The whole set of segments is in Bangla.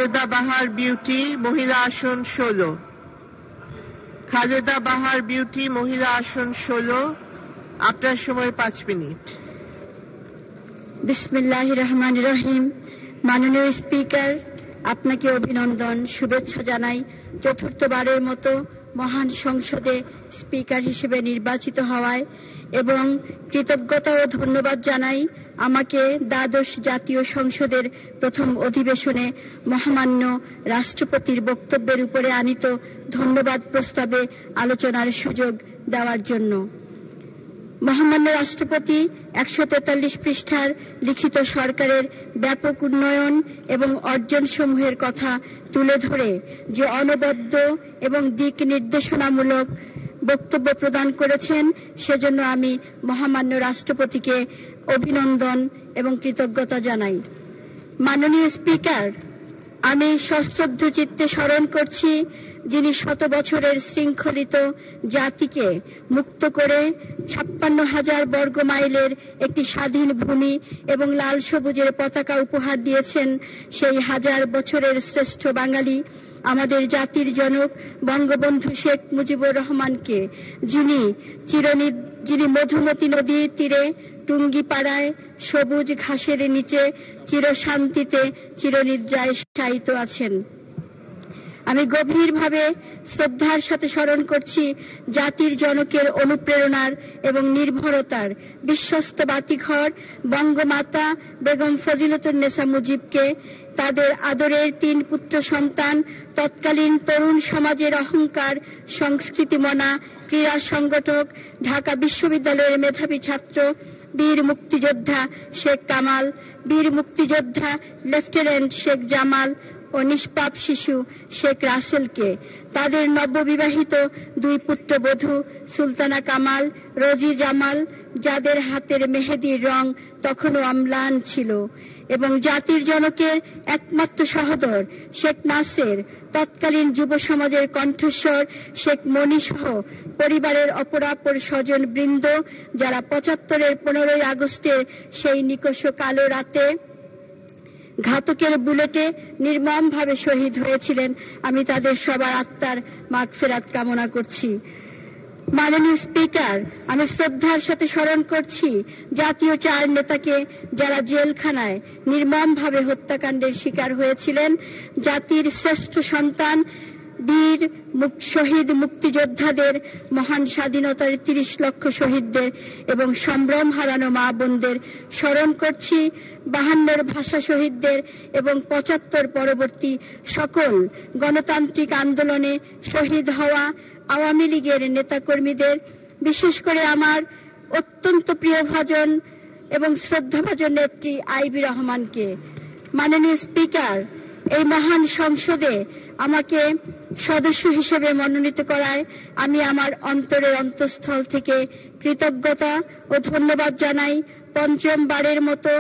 খালেদা বাহার বিউটি, মহিলা আসন 16। খালেদা বাহার বিউটি, মহিলা আসন 16। আপনার সময় 5 মিনিট। বিসমিল্লাহির রহমানির রহিম। মাননীয় স্পিকার, আপনাকে অভিনন্দন, শুভেচ্ছা জানাই। চতুর্থবারের মতো মহান সংসদে স্পিকার হিসেবে নির্বাচিত হওয়ায় এবং কৃতজ্ঞতা ও ধন্যবাদ জানাই আমাকে দ্বাদশ জাতীয় সংসদের প্রথম অধিবেশনে মহামান্য রাষ্ট্রপতির বক্তব্যের উপরে আনীত ধন্যবাদ প্রস্তাবে আলোচনার সুযোগ দেওয়ার জন্য। মহামান্য রাষ্ট্রপতি 143 পৃষ্ঠার লিখিত সরকারের ব্যাপক উন্নয়ন এবং অর্জনসমূহের কথা তুলে ধরে যে অনবদ্য এবং দিক নির্দেশনামূলক বক্তব্য প্রদান করেছেন, সেজন্য আমি মহামান্য রাষ্ট্রপতিকে অভিনন্দন এবং কৃতজ্ঞতা জানাই। মাননীয় স্পিকার, আমি সশ্রদ্ধ চিত্তে স্মরণ করছি যিনি 100 বছরের শৃঙ্খলিত জাতিকে মুক্ত করে 56,000 বর্গ মাইলের একটি স্বাধীন ভূমি এবং লাল সবুজের পতাকা উপহার দিয়েছেন, সেই 1000 বছরের শ্রেষ্ঠ বাঙালি, আমাদের জাতির জনক বঙ্গবন্ধু শেখ মুজিবুর রহমানকে, যিনি মধুমতি নদীর তীরে টুঙ্গিপাড়ায় সবুজ ঘাসের নিচে চিরশান্তিতে চিরনিদ্রায় শায়িত আছেন। আমি গভীরভাবে শ্রদ্ধার সাথে স্মরণ করছি জাতির জনকের অনুপ্রেরণার এবং নির্ভরতার বিশ্বস্ত বাতিঘর বঙ্গমাতা বেগম ফজিলাতুন্নেসা মুজিবকে, তাদের আদরের 3 পুত্র সন্তান, তৎকালীন তরুণ সমাজের অহংকার, সংস্কৃতিমনা, ক্রীড়া সংগঠক, ঢাকা বিশ্ববিদ্যালয়ের মেধাবী ছাত্র, বীর মুক্তিযোদ্ধা শেখ কামাল, বীর মুক্তিযোদ্ধা লেফটেন্যান্ট শেখ জামাল ও নিষ্পাপ শিশু শেখ রাসেলকে, তাদের নববিবাহিত 2 পুত্রবধূ সুলতানা কামাল, রোজি জামাল, যাদের হাতের মেহেদির রং তখনও অম্লান ছিল, এবং জাতির জনকের একমাত্র সহোদর শেখ নাসের, তৎকালীন যুব সমাজের কণ্ঠস্বর শেখ মনি সহ পরিবারের অপরাপর স্বজন বৃন্দ, যারা 75-এর 15ই আগস্টের সেই নিকষ কালো রাতে ঘাতকের বুলেটে নির্মমভাবে শহীদ হয়েছিলেন। আমি তাদের সবার আত্মার মাগফিরাত কামনা করছি। মাননীয় স্পিকার, আমি শ্রদ্ধার সাথে স্মরণ করছি জাতীয় 4 নেতাকে, যারা জেলখানায় নির্মমভাবে হত্যাকাণ্ডের শিকার হয়েছিলেন। জাতির শ্রেষ্ঠ সন্তান বীর শহীদ মুক্তিযোদ্ধাদের, মহান স্বাধীনতার 30 লক্ষ শহীদদের এবং সম্ভ্রম হারানো মা বোনদের স্মরণ করছি। 52-র ভাষা শহীদদের এবং 75 পরবর্তী সকল গণতান্ত্রিক আন্দোলনে শহীদ হওয়া আওয়ামী লীগের নেতাকর্মীদের, বিশেষ করে আমার অত্যন্ত প্রিয়ভাজন এবং শ্রদ্ধাভাজন নেত্রী আইবি রহমানকে। মাননীয় স্পিকার, এই মহান সংসদে আমাকে সদস্য হিসেবে মনোনীত করায় আমি আমার অন্তরের অন্তঃস্থল থেকে কৃতজ্ঞতা ও ধন্যবাদ জানাই। 5ম বারের মতো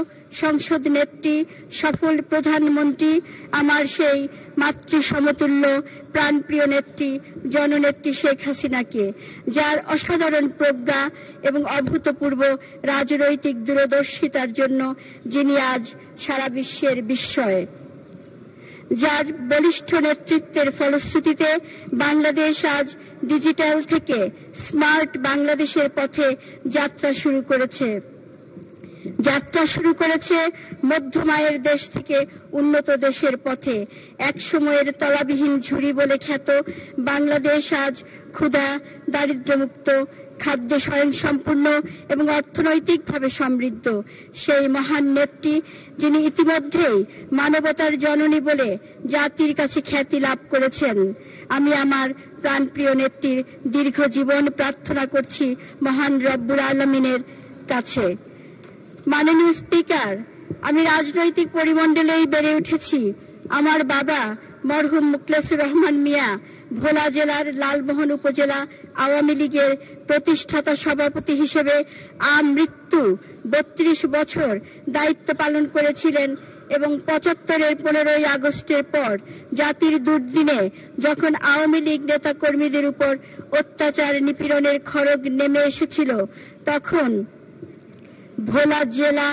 সংসদ নেত্রী, সফল প্রধানমন্ত্রী, আমার সেই মাতৃ সমতুল্য প্রাণপ্রিয় নেত্রী জননেত্রী শেখ হাসিনাকে, যার অসাধারণ প্রজ্ঞা এবং অভূতপূর্ব রাজনৈতিক দূরদর্শিতার জন্য যিনি আজ সারা বিশ্বের বিস্ময়, যার বলিষ্ঠ নেতৃত্বের ফলশ্রুতিতে বাংলাদেশ আজ ডিজিটাল থেকে স্মার্ট বাংলাদেশের পথে যাত্রা শুরু করেছে মধ্যম আয়ের দেশ থেকে উন্নত দেশের পথে। এক সময়ের তলাবিহীন ঝুড়ি বলে খ্যাত বাংলাদেশ আজ ক্ষুধা দারিদ্র্যমুক্ত, খাদ্য স্বয়ংসম্পূর্ণ এবং অর্থনৈতিকভাবে সমৃদ্ধ। সেই মহান নেত্রী, যিনি ইতিমধ্যেই মানবতার জননী বলে জাতির কাছে খ্যাতি লাভ করেছেন, আমি আমার প্রাণপ্রিয় নেত্রীর দীর্ঘ জীবন প্রার্থনা করছি মহান রব্বুল আলামিনের কাছে। মাননীয় স্পিকার, আমি রাজনৈতিক পরিমণ্ডলেই বেড়ে উঠেছি। আমার বাবা মরহুম মুখলেসুর রহমান মিয়া ভোলা জেলার লালমোহন উপজেলা আওয়ামী লীগের প্রতিষ্ঠাতা সভাপতি হিসেবে আমৃত্যু 32 বছর দায়িত্ব পালন করেছিলেন এবং 75-এর 15ই আগস্টের পর জাতির দুর্দিনে যখন আওয়ামী লীগ নেতা কর্মীদের উপর অত্যাচার নিপীড়নের খড়গ নেমে এসেছিল, তখন ভোলা জেলা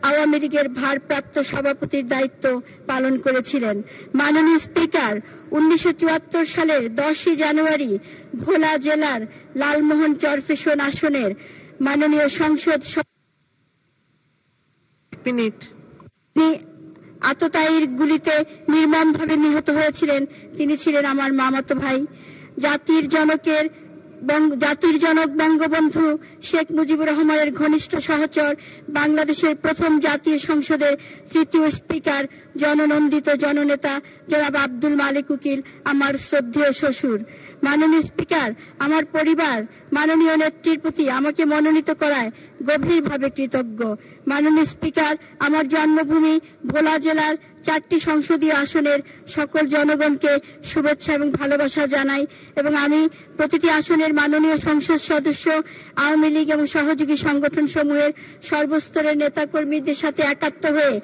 আওয়ামী লীগের ভারপ্রাপ্ত সভাপতির দায়িত্ব পালন করেছিলেন। মাননীয় স্পিকার, 1974 সালের 10 জানুয়ারি ভোলা জেলার লালমোহন চরফেশন আসনের মাননীয় সংসদ আততায়ীর গুলিতে নির্মমভাবে নিহত হয়েছিলেন। তিনি ছিলেন আমার মামাতো ভাই। জাতির জনক বঙ্গবন্ধু শেখ মুজিবুর রহমানের ঘনিষ্ঠ সহচর, বাংলাদেশের প্রথম জাতীয় সংসদের 3য় স্পিকার, জননন্দিত জননেতা জনাব আব্দুল মালিক উকিল আমার শ্রদ্ধেয় শ্বশুর। মাননীয় স্পিকার, আমার পরিবার মাননীয় নেত্রীর প্রতি আমাকে মনোনীত করায় গভীরভাবে কৃতজ্ঞ। মাননীয় স্পিকার, আমার জন্মভূমি ভোলা জেলার 4টি সংসদীয় আসনের সকল জনগণকে শুভেচ্ছা এবং ভালোবাসা জানাই এবং আমি প্রতিটি আসনের মাননীয় সংসদ সদস্য, আওয়ামী লীগ এবং সহযোগী সংগঠন সমূহের সর্বস্তরের নেতাকর্মীদের সাথে একাত্ম হয়ে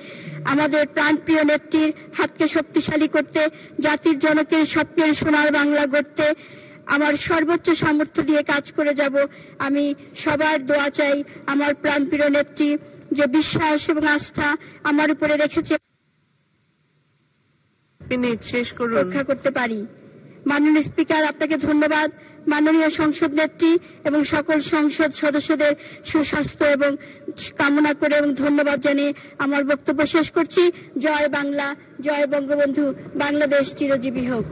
আমাদের প্রাণপ্রিয় নেত্রীর হাতকে শক্তিশালী করতে, জাতির জনকের স্বপ্নের সোনার বাংলা গড়তে আমার সর্বোচ্চ সামর্থ্য দিয়ে কাজ করে যাব। আমি সবার দোয়া চাই আমার প্রাণপ্রিয় নেত্রী যে বিশ্বাস এবং আস্থা আমার উপরে রেখেছে রক্ষা করতে পারি। মাননীয় স্পিকার, আপনাকে ধন্যবাদ। মাননীয় সংসদ নেত্রী এবং সকল সংসদ সদস্যদের সুস্বাস্থ্য এবং কামনা করে এবং ধন্যবাদ জানিয়ে আমার বক্তব্য শেষ করছি। জয় বাংলা, জয় বঙ্গবন্ধু, বাংলাদেশ চিরজীবী হোক।